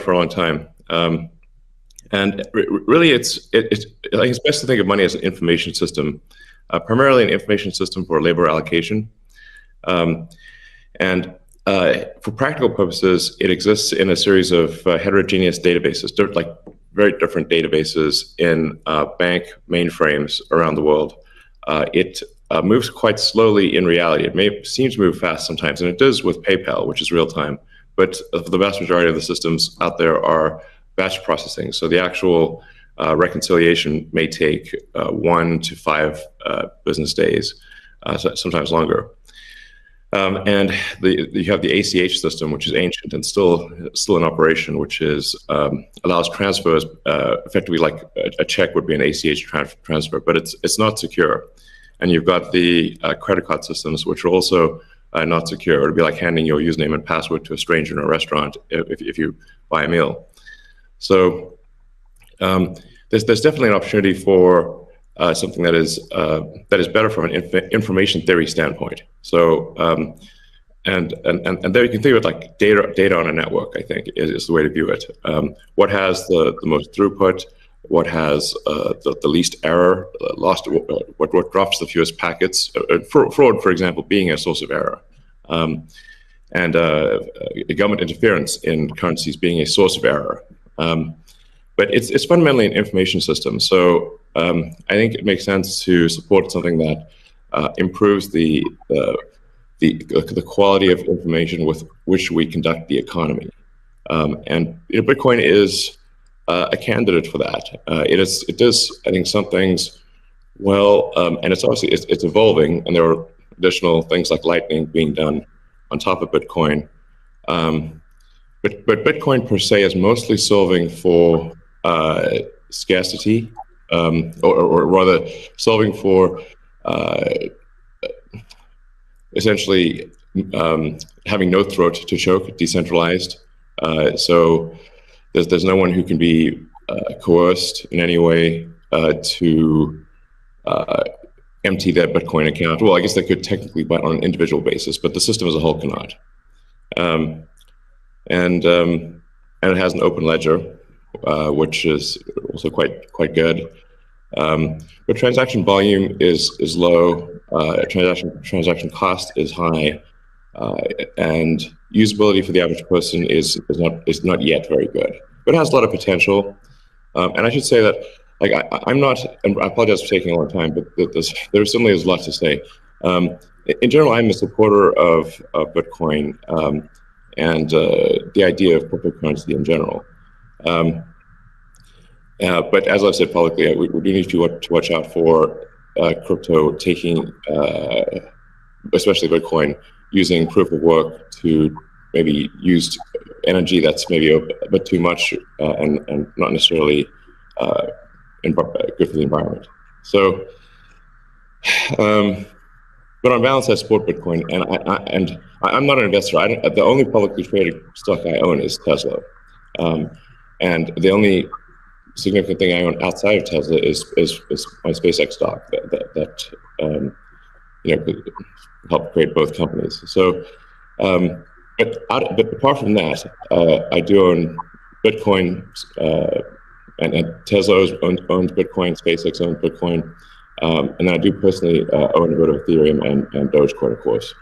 for a long time. And really, I think it's best to think of money as an information system, primarily an information system for labor allocation. Um, and for practical purposes, it exists in a series of heterogeneous databases, like very different databases in bank mainframes around the world. It moves quite slowly in reality. It may seem to move fast sometimes, and it does with PayPal, which is real time. But the vast majority of the systems out there are batch processing. So the actual reconciliation may take 1 to 5 business days, sometimes longer. And you have the ACH system, which is ancient and still in operation, which is allows transfers effectively like a check would be an ACH transfer, but it's not secure. And you've got the credit card systems, which are also not secure. It would be like handing your username and password to a stranger in a restaurant if you buy a meal. So there's definitely an opportunity for something that is better from an information theory standpoint. So and there you can think of it like data on a network. I think is the way to view it. What has the most throughput? What has the least error? What drops the fewest packets? Fraud, for example, being a source of error. And government interference in currencies being a source of error. But it's fundamentally an information system. So I think it makes sense to support something that improves the quality of information with which we conduct the economy. And Bitcoin is a candidate for that. It does, I think, some things well, and it's obviously it's evolving, and there are additional things like Lightning being done on top of Bitcoin. But Bitcoin per se is mostly solving for scarcity, or rather solving for essentially having no throat to choke, decentralized. So there's no one who can be coerced in any way to empty their Bitcoin account. Well, I guess they could technically, but on an individual basis, but the system as a whole cannot. And it has an open ledger, which is also quite good. But transaction volume is low. Transaction cost is high, and usability for the average person is not yet very good. But it has a lot of potential. And I should say that, like, I'm not, and I apologize for taking a long time, but there certainly is a lot to say. In general, I'm a supporter of Bitcoin and the idea of cryptocurrency in general. But as I've said publicly, we do need to watch out for crypto taking, especially Bitcoin, using proof of work to maybe use energy that's maybe a bit too much and not necessarily good for the environment. So, but on balance, I support Bitcoin, and I'm not an investor. The only publicly traded stock I own is Tesla, and the only significant thing I own outside of Tesla is my SpaceX stock that could help create both companies. So, but apart from that, I do own Bitcoin, and Tesla owns Bitcoin, SpaceX owns Bitcoin, and then I do personally own a bit of Ethereum and Dogecoin, of course.